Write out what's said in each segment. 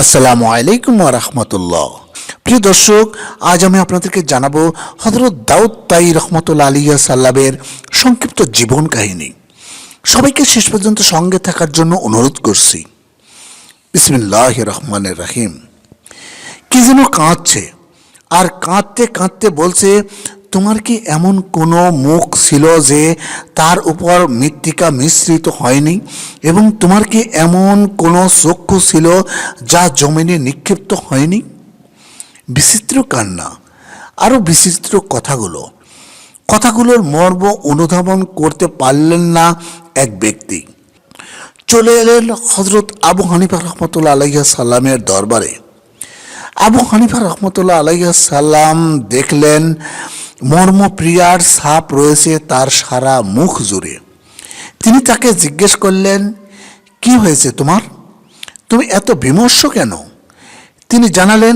আসসালামু আলাইকুম ওয়া রাহমাতুল্লাহ। প্রিয় দর্শক, আজ আমি আপনাদেরকে জানাবো হযরত দাউদ তাই রহমতুল্লাহ আলাইহি সাল্লামের সংক্ষিপ্ত জীবন কাহিনী। সবাইকে শেষ পর্যন্ত সঙ্গে থাকার জন্য অনুরোধ করছি। বিসমিল্লাহির রহমানির রহিম। কি যেন কাঁদছে, আর কাঁদতে কাঁদতে বলছে, তোমার কি এমন কোনো মুখ ছিল যে তার উপর মৃত্তিকা মিশ্রিত হয়নি, এবং তোমার কি এমন কোনো চক্ষু ছিল যা জমিনে নিক্ষিপ্ত হয়নি? বিচিত্র কান্না, আরও বিচিত্র কথাগুলোর মর্ম অনুধাবন করতে পারলেন না এক ব্যক্তি। চলে এলেন হজরত আবু হানিফা রহমতুল্লাহ আলাইহি সাল্লামের দরবারে। আবু হানিফা রহমতুল্লাহ আলাইহি সাল্লাম দেখলেন মর্মপ্রিয়ার ছাপ রয়েছে তার সারা মুখ জুড়ে। তিনি তাকে জিজ্ঞেস করলেন, কি হয়েছে তোমার? তুমি এত বিমর্ষ কেন? তিনি জানালেন,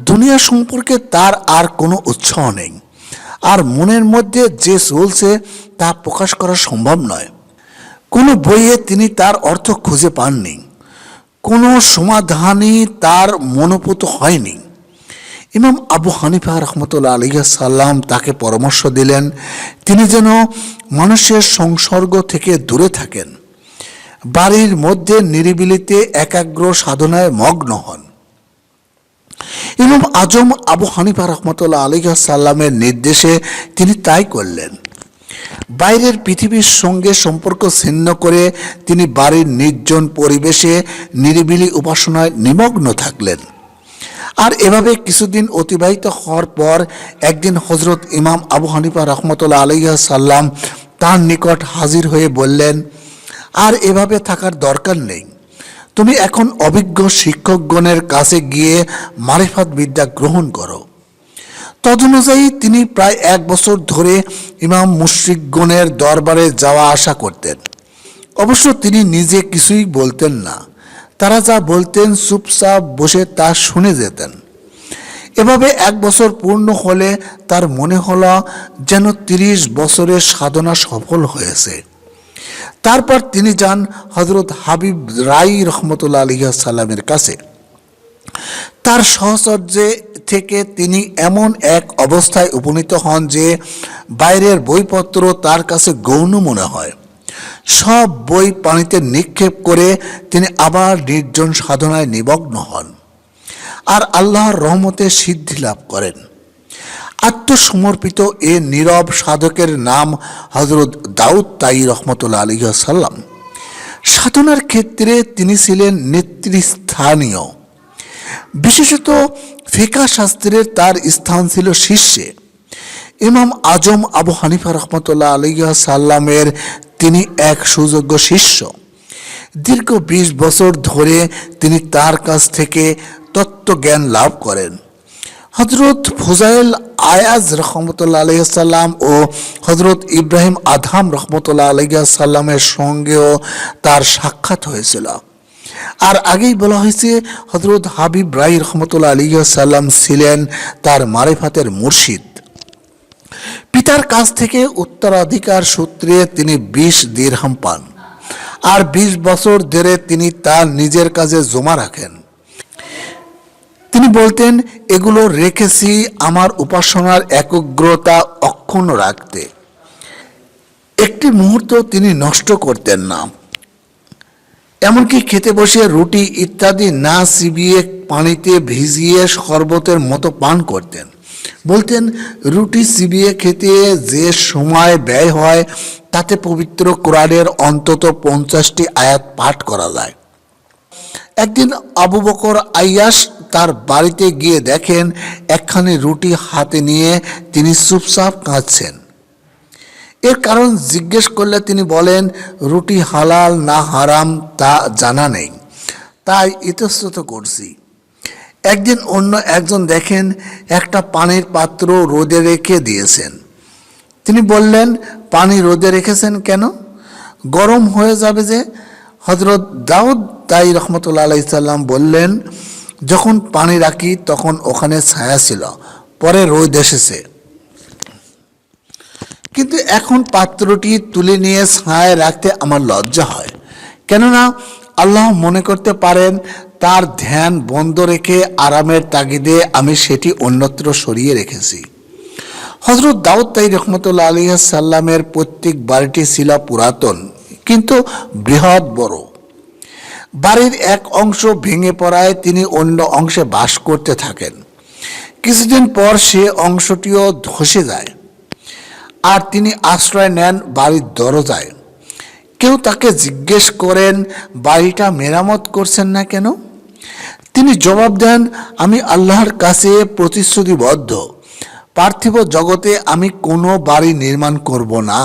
দুনিয়া সম্পর্কে তার আর কোনো উৎসাহ নেই, আর মনের মধ্যে যে চলছে তা প্রকাশ করা সম্ভব নয়। কোনো বইয়ে তিনি তার অর্থ খুঁজে পাননি, কোনো সমাধানই তার মনোপুত হয়নি। ইমাম আবু হানিফা রহমতুল্লাহ আলাইহি সাল্লাম তাকে পরামর্শ দিলেন তিনি যেন মানুষের সংসর্গ থেকে দূরে থাকেন, বাড়ির মধ্যে নিরিবিলিতে একাগ্র সাধনায় মগ্ন হন। ইমাম আজম আবু হানিফা রহমতুল্লাহ আলাইহি সাল্লামের নির্দেশে তিনি তাই করলেন। বাইরের পৃথিবীর সঙ্গে সম্পর্ক ছিন্ন করে তিনি বাড়ির নির্জন পরিবেশে নিরিবিলি উপাসনায় নিমগ্ন থাকলেন। আর এভাবে কিছুদিন অতিবাহিত হওয়ার পর একদিন হজরত ইমাম আবু হানিফা রহমতুল্লাহ আলাইহি সাল্লাম তার নিকট হাজির হয়ে বললেন, আর এভাবে থাকার দরকার নেই, তুমি এখন অভিজ্ঞ শিক্ষকগণের কাছে গিয়ে মারিফাত বিদ্যা গ্রহণ করো। তদনুযায়ী তিনি প্রায় 1 বছর ধরে ইমাম মুশরিকগণের দরবারে যাওয়া আসা করতেন। অবশ্য তিনি নিজে কিছুই বলতেন না, তারা যা বলতেন চুপচাপ বসে তা শুনে যেতেন। এভাবে 1 বছর পূর্ণ হলে তার মনে হলো যেন 30 বছরের সাধনা সফল হয়েছে। তারপর তিনি যান হজরত হাবিব রাই রহমতুল্লাহ আলাইহি সাল্লামের কাছে। তার সহচর্যে থেকে তিনি এমন এক অবস্থায় উপনীত হন যে বাইরের বইপত্র তার কাছে গৌণ মনে হয়। সব বই পানিতে নিক্ষেপ করে তিনি আবার নির্জন সাধনায় নিমগ্ন হন, আর আল্লাহর রহমতে সিদ্ধি লাভ করেন। আত্মসমর্পিত এ নীরব সাধকের নাম হজরত দাউদ তাই রহমতুল্লাহ আলাইহি সাল্লাম। সাধনার ক্ষেত্রে তিনি ছিলেন নেতৃস্থানীয়। বিশেষত ফিকহ শাস্ত্রের তার স্থান ছিল শীর্ষে। ইমাম আজম আবু হানিফা রহমতুল্লাহ আলাইহি সাল্লামের তিনি এক সুযোগ্য শিষ্য। দীর্ঘ 20 বছর ধরে তিনি তার কাছ থেকে তত্ত্বজ্ঞান লাভ করেন। হজরত ফুজাইল আয়াজ রহমতুল্লাহ আলাইহি সাল্লাম ও হজরত ইব্রাহিম আদহাম রহমতুল্লাহ আলাইহি সাল্লামের সঙ্গেও তার সাক্ষাৎ হয়েছিল। আর আগেই বলা হয়েছে হজরত হাবিব রাই রহমতুল্লাহ আলাইহি সাল্লাম ছিলেন তার মারিফাতের মুর্শিদ। পিতার কাছ থেকে উত্তরাধিকার সূত্রে তিনি 20 দিরহাম পান, আর 20 বছর ধরে তিনি তার নিজের কাজে জমা রাখেন। তিনি বলতেন, এগুলো রেখেছি আমার উপাসনার একাগ্রতা অক্ষুণ্ণ রাখতে। একটি মুহূর্ত তিনি নষ্ট করতেন না। এমনকি খেতে বসে রুটি ইত্যাদি না চিবিয়ে পানিতে ভিজিয়ে শরবতের মতো পান করতেন। বলতেন, রুটি চিবিয়ে খেতে যে সময় ব্যয় হয় তাতে পবিত্র কোরআনের অন্তত 50টি আয়াত পাঠ করা যায়। একদিন আবু বকর আইয়াস তার বাড়িতে গিয়ে দেখেন একখানি রুটি হাতে নিয়ে তিনি চুপচাপ কাঁদছেন। এর কারণ জিজ্ঞেস করলে তিনি বলেন, রুটি হালাল না হারাম তা জানা নেই, তাই ইতস্তত করছি। একদিন অন্য একজন দেখেন একটা পানির পাত্র রোদে রেখে দিয়েছেন। তিনি বললেন, পানি রোদে রেখেছেন কেন? গরম হয়ে যাবে যে। হজরত দাউদ তাই রহমতুল্লাহ আলাইহি সাল্লাম বললেন, যখন পানি রাখি তখন ওখানে ছায়া ছিল, পরে রোদ এসেছে, কিন্তু এখন পাত্রটি তুলে নিয়ে ছায়ায় রাখতে আমার লজ্জা হয়, কেননা আল্লাহ মনে করতে পারেন তার ধ্যান বন্ধ রেখে আরামের তাগিদে আমি সেটি অন্যত্র সরিয়ে রেখেছি। হযরত দাউদ তাই রহমতুল্লাহ আলাইহিস সালামের প্রত্যেক বাড়িটি ছিল পুরাতন কিন্তু বৃহৎ বড়। বাড়ির এক অংশ ভেঙে পড়ায় তিনি অন্য অংশে বাস করতে থাকেন। কিছুদিন পর সে অংশটিও ধসে যায় আর তিনি আশ্রয় নেন বাড়ির দরজায়। কেউ তাকে জিজ্ঞেস করেন, বাড়িটা মেরামত করছেন না কেন? তিনি জবাব দেন, আমি আল্লাহর কাছে প্রতিশ্রুতিবদ্ধ, পার্থিব জগতে আমি কোনো বাড়ি নির্মাণ করব না।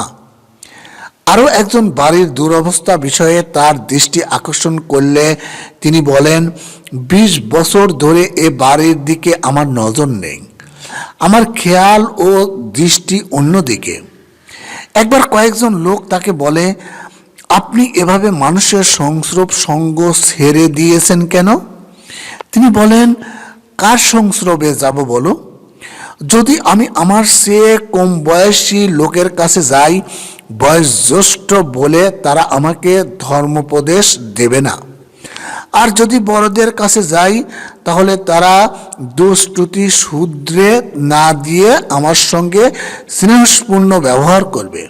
আরও একজন বাড়ির দুরবস্থা বিষয়ে তার দৃষ্টি আকর্ষণ করলে তিনি বলেন, ২০ বছর ধরে এ বাড়ির দিকে আমার নজর নেই, আমার খেয়াল ও দৃষ্টি অন্যদিকে। একবার কয়েকজন লোক তাকে বলে, আপনি এভাবে মানুষের সংস্রব সঙ্গ ছেড়ে দিয়েছেন কেন? তিনি বলেন, কার সংস্রবে যাব বলো? যদি আমি আমার চেয়ে কম বয়সী লোকের কাছে যাই, বয়স জ্যেষ্ঠ বলে তারা আমাকে ধর্মোপদেশ দেবে না। আর যদি বড়দের কাছে যাই, তাহলে তারা দুষ্কৃতি শুধরে না দিয়ে আমার সঙ্গে স্নেহপূর্ণ ব্যবহার করবে,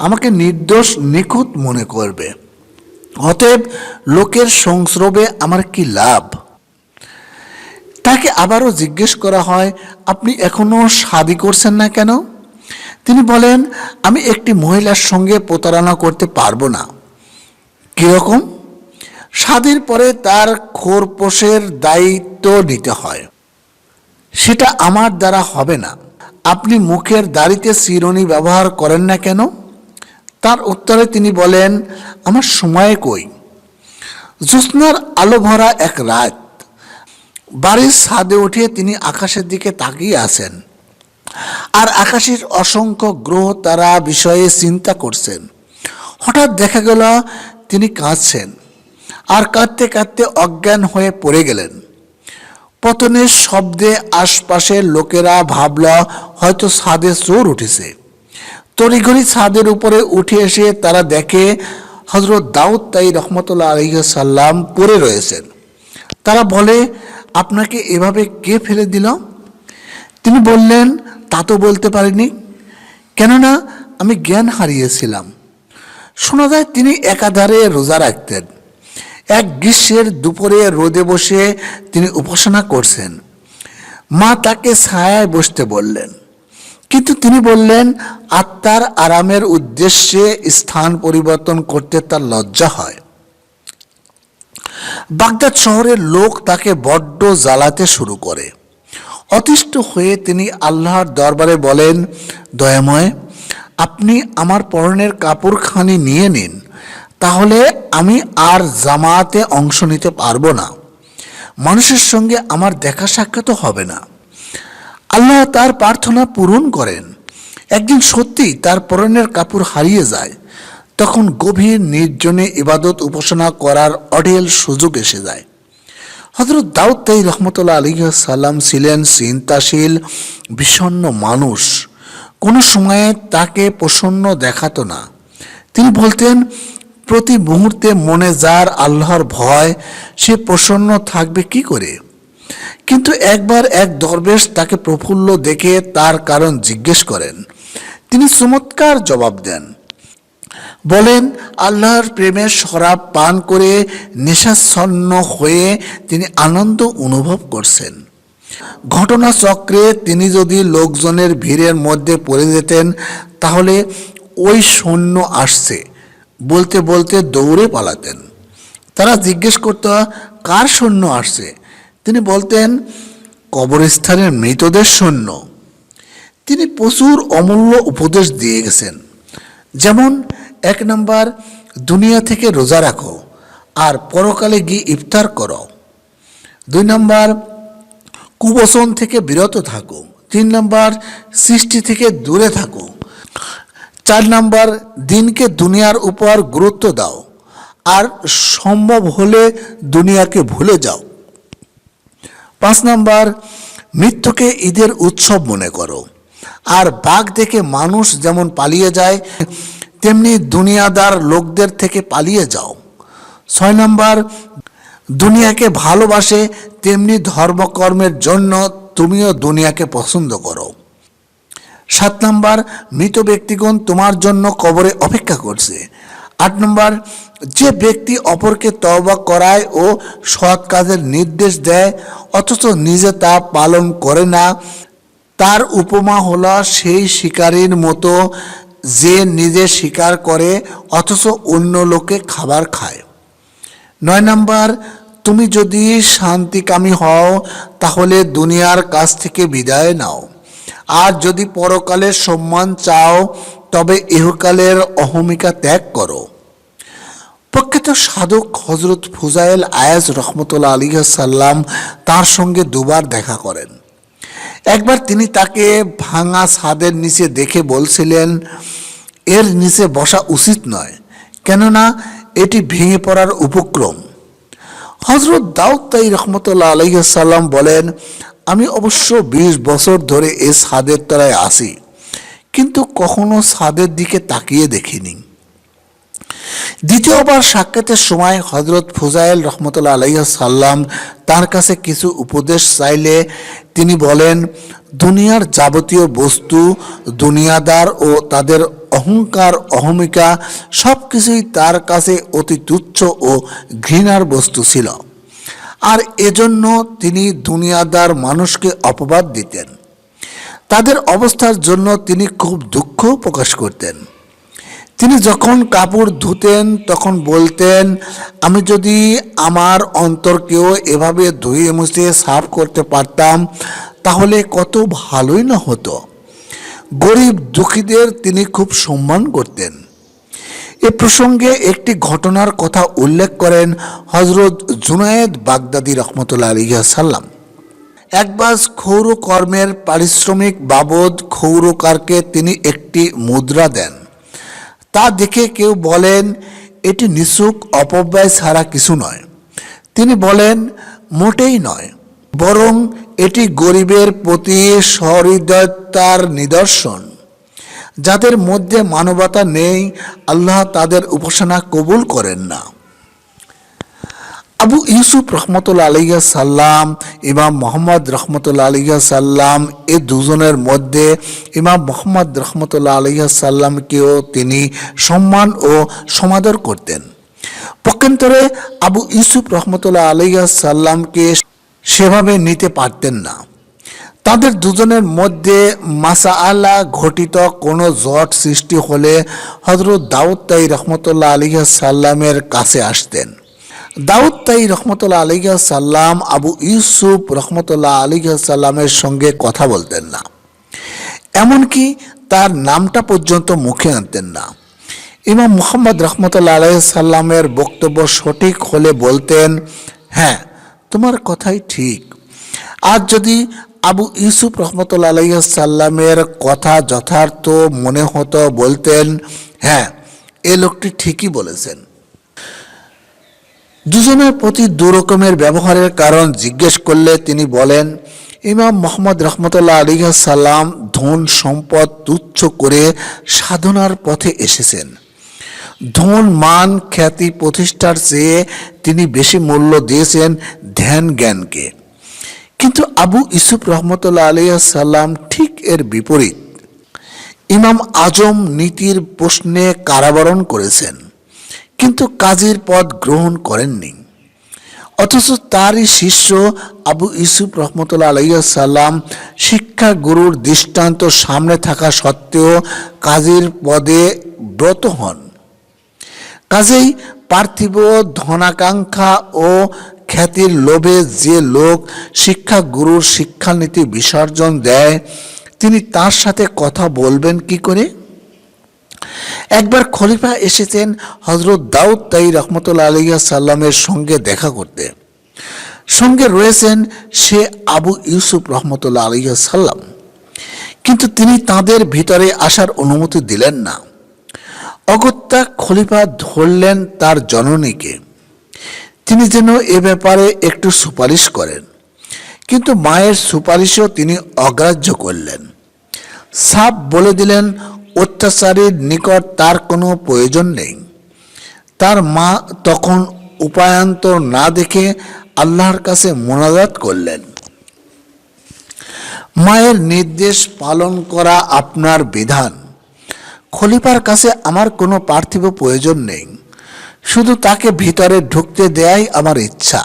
আমাকে নির্দোষ নিখুঁত মনে করবে। অতএব লোকের সংস্রবে আমার কি লাভ? তাকে আবারও জিজ্ঞেস করা হয়, আপনি এখনো শাদী করছেন না কেন? তিনি বলেন, আমি একটি মহিলার সঙ্গে প্রতারণা করতে পারবো না। কিরকম? শাদীর পরে তার খোরপোশের দায়িত্ব নিতে হয়, সেটা আমার দ্বারা হবে না। আপনি মুখের দাড়িতে চিরুনি ব্যবহার করেন না কেন? তার উত্তরে তিনি বলেন, আমার সময় কই? জ্যোৎস্নার আলো ভরা এক রাত, বাড়ির ছাদে উঠে তিনি আকাশের দিকে তাকিয়ে আছেন আর আকাশের অসংখ্য গ্রহ তারা বিষয়ে চিন্তা করছেন। হঠাৎ দেখা গেল তিনি কাঁদছেন আর কাঁদতে কাঁদতে অজ্ঞান হয়ে পড়ে গেলেন। পতনের শব্দে আশপাশের লোকেরা ভাবল হয়তো ছাদে চোর উঠেছে। তড়িঘড়ি ছাদের উপরে উঠে এসে তারা দেখে হযরত দাউদ তাই রহমতুল্লাহ আলাইহিস সালাম পড়ে রয়েছেন। তারা বলে, আপনাকে এভাবে কে ফেলে দিল? তিনি বললেন, তা তো বলতে পারিনি, কেননা আমি জ্ঞান হারিয়েছিলাম। শোনা যায় তিনি একাধারে রোজা রাখতেন। এক গ্রীষ্মের দুপুরে রোদে বসে তিনি উপাসনা করছেন। মা তাকে ছায়ায় বসতে বললেন, কিন্তু তিনি বললেন, আত্মার আরামের উদ্দেশ্যে স্থান পরিবর্তন করতে তার লজ্জা হয়। বাগদাদ শহরের লোক তাকে বড্ড জ্বালাতে শুরু করে। অতিষ্ঠ হয়ে তিনি আল্লাহর দরবারে বলেন, দয়াময়, আপনি আমার পরনের কাপড়খানি নিয়ে নিন, তাহলে আমি আর জামাতে অংশ নিতে পারবো না, মানুষের সঙ্গে আমার দেখা সাক্ষাৎও হবে না। আল্লাহ তার প্রার্থনা পূরণ করেন। একদিন সত্যি তার পরনের কাপড় হারিয়ে যায়। তখন গভীর নির্জনে ইবাদত উপাসনা করার অঢেল সুযোগ এসে যায়। হযরত দাউদ তাই রহমতুল্লাহ আলাইহিস সালাম ছিলেন চিন্তাশীল, বিষণ্ণ মানুষ। কোনো সময়ে তাকে প্রসন্ন দেখাতো না। তিনি বলতেন, প্রতি মুহূর্তে মনে যার আল্লাহর ভয়, সে প্রসন্ন থাকবে কি করে? কিন্তু একবার এক দরবেশ তাকে প্রফুল্ল দেখে তার কারণ জিজ্ঞেস করেন। তিনি চমৎকার জবাব দেন। বলেন, আল্লাহর প্রেমের শরাব পান করে নেশাচ্ছন্ন হয়ে তিনি আনন্দ অনুভব করছেন। ঘটনাচক্রে তিনি যদি লোকজনের ভিড়ের মধ্যে পড়ে যেতেন, তাহলে ওই সৈন্য আসছে বলতে বলতে দৌড়ে পালাতেন। তারা জিজ্ঞেস করত, কার সৈন্য আসছে? তিনি বলতেন, কবরস্থানের মৃতদের সৈন্য। তিনি প্রচুর অমূল্য উপদেশ দিয়ে গেছেন, যেমন ১ নম্বর, দুনিয়া থেকে রোজা রাখো আর পরকালে গিয়ে ইফতার করো। ২ নম্বর, কুবচন থেকে বিরত থাকো। ৩ নম্বর, সৃষ্টি থেকে দূরে থাকো। ৪ নম্বর, দিনকে দুনিয়ার উপর গুরুত্ব দাও আর সম্ভব হলে দুনিয়াকে ভুলে যাও। ৫ নম্বর, মৃত্যুকে ঈদের উৎসব মনে করো আর বাঘ দেখে মানুষ যেমন পালিয়ে যায়, তেমনি দুনিয়াদার লোকদের থেকে পালিয়ে যাও। 6 নম্বর, দুনিয়াকে ভালোবাসে তেমনি ধর্মকর্মের জন্য তুমিও দুনিয়াকে পছন্দ করো। 7 নম্বর, মৃত ব্যক্তিগণ তোমার জন্য কবরে অপেক্ষা করছে। 8 নম্বর, যে ব্যক্তি অপরকে তওবা করায় ও সৎ কাজের নির্দেশ দেয় অথচ নিজে তা পালন করে না, তার উপমা হলো সেই শিকারীর মতো যে নিজে শিকার করে অথচ অন্য লোকে খাবার খায়। 9 নম্বর, তুমি যদি শান্তিকামী হও তাহলে দুনিয়ার কাছ থেকে বিদায় নাও, আর যদি পরকালের সম্মান চাও তবে ইহকালের অহমিকা ত্যাগ করো। প্রখ্যাত সাধক হজরত ফুজাইল আয়াজ রহমতুল্লাহ আলাইহি সাল্লাম তার সঙ্গে দুবার দেখা করেন। একবার তিনি তাকে ভাঙা ছাদের নিচে দেখে বলছিলেন, এর নিচে বসা উচিত নয়, কেননা এটি ভেঙে পড়ার উপক্রম। হজরত দাউদ তাই রহমতুল্লাহ আলাইহি সাল্লাম বলেন, আমি অবশ্য 20 বছর ধরে এই ছাদের তলায় আছি, কিন্তু কখনো ছাদের দিকে তাকিয়ে দেখিনি। দ্বিতীয়বার সাক্ষাতের সময় হজরত ফুজাইল রহমতুল্লাহ আলাইহি সাল্লাম তার কাছে কিছু উপদেশ চাইলে তিনি বলেন, দুনিয়ার যাবতীয় বস্তু, দুনিয়াদার ও তাদের অহংকার অহমিকা সব কিছুই তার কাছে অতি তুচ্ছ ও ঘৃণার বস্তু ছিল, আর এজন্য তিনি দুনিয়াদার মানুষকে অপবাদ দিতেন। তাদের অবস্থার জন্য তিনি খুব দুঃখ প্রকাশ করতেন। তিনি যখন কাপড় ধুতেন তখন বলতেন, আমি যদি আমার অন্তরকেও এভাবে ধুয়ে মুছে সাফ করতে পারতাম তাহলে কত ভালোই না হতো। গরিব দুঃখীদের তিনি খুব সম্মান করতেন। এ প্রসঙ্গে একটি ঘটনার কথা উল্লেখ করেন হজরত জুনায়েদ বাগদাদি রহমতুল্লাহ আলাইহি সাল্লাম। একবার ক্ষৌর কর্মের পারিশ্রমিক বাবদ ক্ষৌরকারকে তিনি একটি মুদ্রা দেন। তা দেখে কেউ বলেন, এটি নিছক অপব্যয় ছাড়া কিছু নয়। তিনি বলেন, মোটেই নয়, বরং এটি গরিবের প্রতি সহৃদয়তার নিদর্শন। যাদের মধ্যে মানবতা নেই আল্লাহ তাদের উপাসনা কবুল করেন না। আবু ইউসুফ রহমতুল্লাহ আলাইহি সাল্লাম, ইমাম মোহাম্মদ রহমতুল্লাহ আলাইহি সাল্লাম, এ দুজনের মধ্যে ইমাম মোহাম্মদ রহমতুল্লাহ আলাইহি সাল্লামকেও তিনি সম্মান ও সমাদর করতেন। পক্ষান্তরে আবু ইউসুফ রহমতুল্লাহ আলাইহি সাল্লামকে সেভাবে নিতে পারতেন না। তাদের দুজনের মধ্যে মাসাআলা ঘটিত কোনো জট সৃষ্টি হলে হযরত দাউদ তাই রহমতুল্লাহ আলাইহি সাল্লামের কাছে আসতেন। দাউদ তাই রহমতুল্লাহ আলাইহি সাল্লাম আবু ইউসুফ রহমতুল্লাহ আলাইহি সাল্লামের সঙ্গে কথা বলতেন না, এমনকি তার নামটা পর্যন্ত মুখে আনতেন না। ইমাম মুহাম্মদ রহমতুল্লাহ আলাইহি সাল্লামের বক্তব্য সঠিক হলে বলতেন, হ্যাঁ তোমার কথাই ঠিক। আর যদি আবু ইউসুফ রহমতুল্লাহ আলাইহি সাল্লামের কথা যথার্থ মনে হতো বলতেন, হ্যাঁ এ লোকটি ঠিকই বলেছেন। দুজনের প্রতি দুরকমের ব্যবহারের কারণ জিজ্ঞেস করলে তিনি বলেন, ইমাম মোহাম্মদ রহমতুল্লাহ আলাইহি সাল্লাম ধন সম্পদ তুচ্ছ করে সাধনার পথে এসেছেন। ধন মান খ্যাতি প্রতিষ্ঠার চেয়ে তিনি বেশি মূল্য দিয়েছেন ধ্যান জ্ঞানকে। কিন্তু আবু ইউসুফ রহমতুল্লাহ আলাইহি সাল্লাম ঠিক এর বিপরীত। ইমাম আজম নীতির প্রশ্নে কারাবরণ করেছেন, কিন্তু কাজীর পদ গ্রহণ করেননি। অথচ তারই শিষ্য আবু ইউসুফ রহমতুল্লাহ আলাইহি সাল্লাম শিক্ষা গুরুর দৃষ্টান্ত সামনে থাকা সত্ত্বেও কাজীর পদে ব্রত হন। কাজেই পার্থিব ধনাকাঙ্ক্ষা ও খ্যাতির লোভে যে লোক শিক্ষা গুরুর শিক্ষানীতি বিসর্জন দেয়, তিনি তার সাথে কথা বলবেন কি করে? একবার খলিফা এসেছেন হযরত দাউদ তাই রহমতুল্লাহ আলাইহি সাল্লামের সঙ্গে দেখা করতে। সঙ্গে রয়েছেন সে আবু ইউসুফ রহমতুল্লাহ আলাইহি সাল্লাম, কিন্তু তিনি তাদের ভিতরে আসার অনুমতি দিলেন না। অগত্যা খলিফা ধরলেন তার জননীকে, তিনি যেন এ ব্যাপারে একটু সুপারিশ করেন, কিন্তু মায়ের সুপারিশও তিনি অগ্রাহ্য করলেন। সাফ বলে দিলেন অত্যাচারীর নিকট তার কোনো প্রয়োজন নেই। তার মা তখন উপায়ান্তর না দেখে আল্লাহর কাছে মোনাজাত করলেন, মায়ের নির্দেশ পালন করা আপনার বিধান। খলিফার কাছে আমার কোনো পার্থিব প্রয়োজন নেই, শুধু তাকে ভিতরে ঢুকতে দেয়াই আমার ইচ্ছা।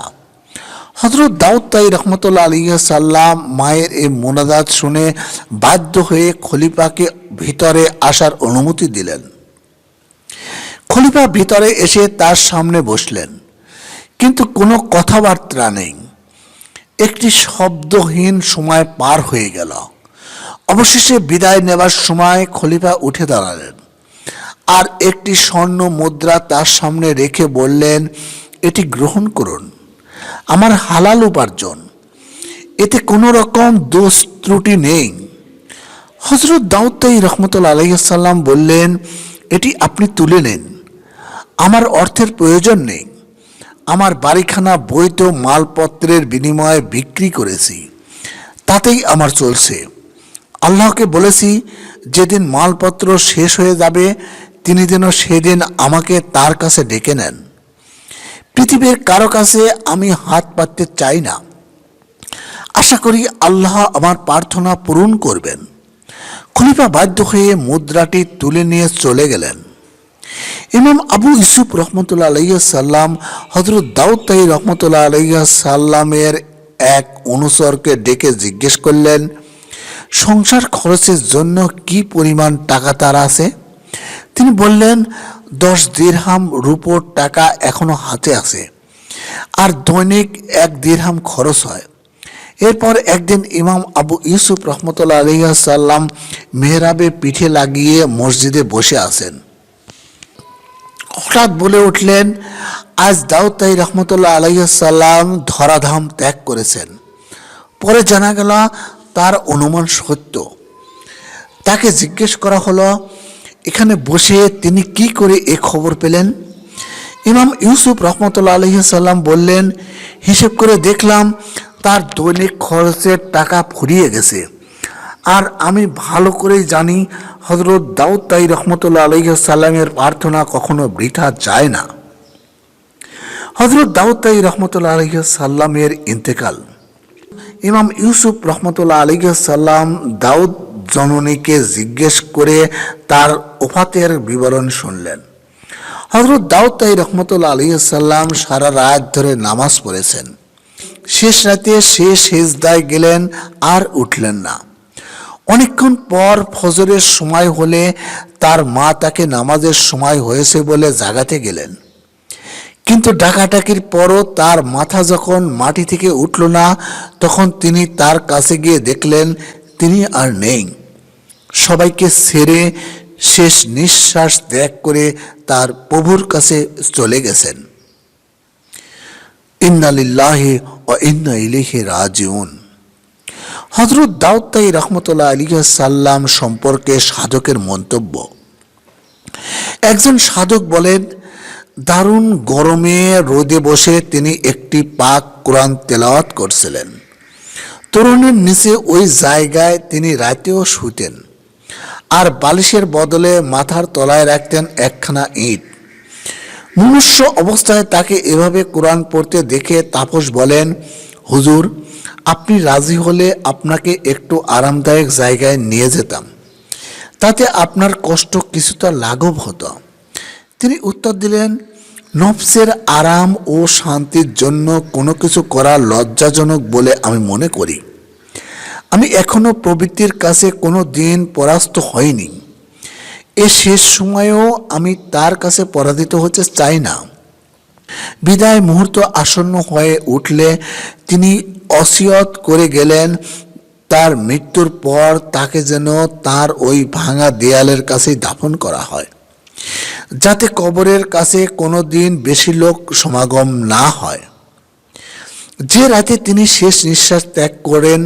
হযরত দাউদ তাই রহমতুল্লাহ আলাইহি সাল্লাম মায়ের এই মোনাজাত শুনে বাধ্য হয়ে খলিফাকে ভিতরে আসার অনুমতি দিলেন। খলিফা ভিতরে এসে তার সামনে বসলেন, কিন্তু কোনো কথাবার্তা নেই। একটি শব্দহীন সময় পার হয়ে গেল। অবশেষে বিদায় নেবার সময় খলিফা উঠে দাঁড়ালেন আর একটি স্বর্ণ মুদ্রা তার সামনে রেখে বললেন, এটি গ্রহণ করুন, আমার হালাল উপার্জন, এতে কোনো রকম দোষ ত্রুটি নেই। হযরত দাউদ তাই রহমতুল্লাহ আলাইহিস সালাম বললেন, এটি আপনি তুলে নেন, আমার অর্থের প্রয়োজন নেই। আমার বাড়িখানা বৈধ মালপত্রের বিনিময়ে বিক্রি করেছি, তাতেই আমার চলছে। আল্লাহকে বলেছি, যেদিন মালপত্র শেষ হয়ে যাবে তিনি যেন সেদিন আমাকে তার কাছে ডেকে নেন। পৃথিবীর কারো কাছে আমি হাত পাততে চাই না। আশা করি আল্লাহ আমার প্রার্থনা পূরণ করবেন। খলিফা বাধ্য হয়ে মুদ্রাটি তুলে নিয়ে চলে গেলেন। ইমাম আবু ইউসুফ রহমতুল্লাহ আলাইহি সাল্লাম হযরত দাউদ তাই রহমতুল্লাহ আলাইহি সাল্লামের এক অনুচরকে ডেকে জিজ্ঞেস করলেন, সংসার খরচের জন্য কি পরিমাণ টাকা তার আছে? তিনি বললেন, 10 দিরহাম রূপোর টাকা এখনো হাতে আছে, আর দৈনিক 1 দিরহাম খরচ হয়। এরপর একদিন ইমাম আবু ইউসুফ রহমতুল্লাহ আলাইহি সাল্লাম মেহরাবে পিঠে লাগিয়ে মসজিদে বসে আছেন। হঠাৎ বলে উঠলেন, আজ দাউদ তাই রহমতুল্লাহ আলাইহি সাল্লাম ধরাধাম ত্যাগ করেছেন। পরে জানা গেল তার অনুমান সত্য। তাকে জিজ্ঞেস করা হলো, এখানে বসে তিনি কি করে এ খবর পেলেন? ইমাম ইউসুফ রহমতুল্লাহ আলাইহি সাল্লাম বললেন, হিসেব করে দেখলাম তার দৈনিক খরচের টাকা ফুরিয়ে গেছে। আর আমি ভালো করেই জানি হযরত দাউদ তাই রহমতুল্লাহ আলাইহি সাল্লামের প্রার্থনা কখনো বৃথা যায় না। হযরত দাউদ তাই রহমতুল্লাহ আলাইহি সাল্লামের ইন্তেকাল। ইমাম ইউসুফ রহমতুল্লাহ আলাইহি সাল্লাম দাউদ জননীকে জিজ্ঞেস করে তার ওফাতের বিবরণ শুনলেন। হযরত দাউদ তাই রহমতুল্লাহ আলাইহি সাল্লাম সারা রাত ধরে নামাজ পড়েছেন। শেষ রাতে সে সিজদায় গেলেন আর উঠলেন না। অনেকক্ষণ পর ফজরের সময় হলে তার মা তাকে নামাজের সময় হয়েছে বলে জাগাতে গেলেন, কিন্তু ডাকাডাকির পরও তার মাথা যখন মাটি থেকে উঠল না, তখন তিনি তার কাছে গিয়ে দেখলেন তিনি আর নেই। সবাইকে ছেড়ে শেষ নিঃশ্বাস ত্যাগ করে তার প্রভুর কাছে চলে গেছেন। ইন্না লিল্লাহি ওয়া ইন্না ইলাইহি রাজিউন। হযরত দাউদ তাই রহমতুল্লাহ আলাইহি সাল্লাম সম্পর্কে সাধকের মন্তব্য। একজন সাধক বলেন, দারুণ গরমে রোদে বসে তিনি একটি পাক কোরআন তেলাওয়াত করছিলেন। তরুণের নিচে ওই জায়গায় তিনি রাতেও শুতেন, আর বালিশের বদলে মাথার তলায় রাখতেন একখানা ইট। মনুষ্য অবস্থায় তাকে এভাবে কোরআন পড়তে দেখে তাপস বলেন, হুজুর, আপনি রাজি হলে আপনাকে একটু আরামদায়ক জায়গায় নিয়ে যেতাম, তাতে আপনার কষ্ট কিছুটা লাঘব হতো। তিনি উত্তর দিলেন, নফসের আরাম ও শান্তির জন্য কোনো কিছু করা লজ্জাজনক বলে আমি মনে করি। আমি এখনো প্রবৃত্তির কাছে কোনো দিন পরাস্ত হইনি। এ শেষ সময়েও আমি তার কাছে পরাজিত হতে চাই না। বিদায় মুহূর্ত আসন্ন হয়ে উঠলে তিনি ওসিয়ত করে গেলেন, তার মৃত্যুর পর তাকে যেন তার ওই ভাঙা দেয়ালের কাছেই দাফন করা হয়, যাতে কবরের কাছে কোনো দিন বেশি লোক সমাগম না হয়। যে রাতে তিনি শেষ নিঃশ্বাস ত্যাগ করেন,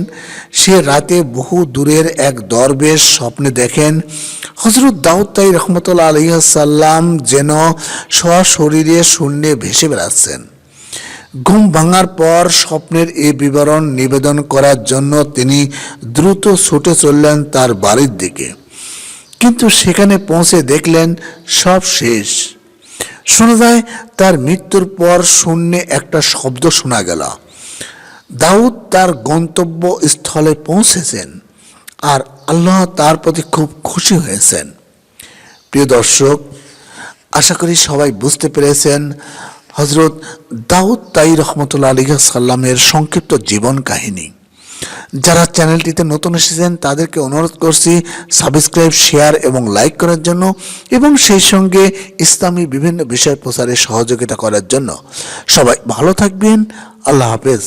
সে রাতে বহু দূরের এক দরবেশ স্বপ্নে দেখেন হযরত দাউদ তাই রহমতুল্লাহ আলাইহি সাল্লাম যেন সশরীরে শূন্যে ভেসে বেড়াচ্ছেন। ঘুম ভাঙার পর স্বপ্নের এই বিবরণ নিবেদন করার জন্য তিনি দ্রুত ছুটে চললেন তার বাড়ির দিকে, কিন্তু সেখানে পৌঁছে দেখলেন সব শেষ। শোনা যায় তার মৃত্যুর পর শূন্যে একটা শব্দ শোনা গেল। দাউদ তার গন্তব্য স্থলে পৌঁছেছেন আর আল্লাহ তার প্রতি খুব খুশি হয়েছেন। প্রিয় দর্শক, আশা করি সবাই বুঝতে পেরেছেন হজরত দাউদ তাই রহমতুল্লাহ আলাইহি সাল্লামের সংক্ষিপ্ত জীবন কাহিনী। যারা চ্যানেলটিতে নতুন এসেছেন তাদেরকে অনুরোধ করছি সাবস্ক্রাইব, শেয়ার এবং লাইক করার জন্য এবং সেই সঙ্গে ইসলামী বিভিন্ন বিষয় প্রচারে সহযোগিতা করার জন্য। সবাই ভালো থাকবেন। আল্লাহ হাফেজ।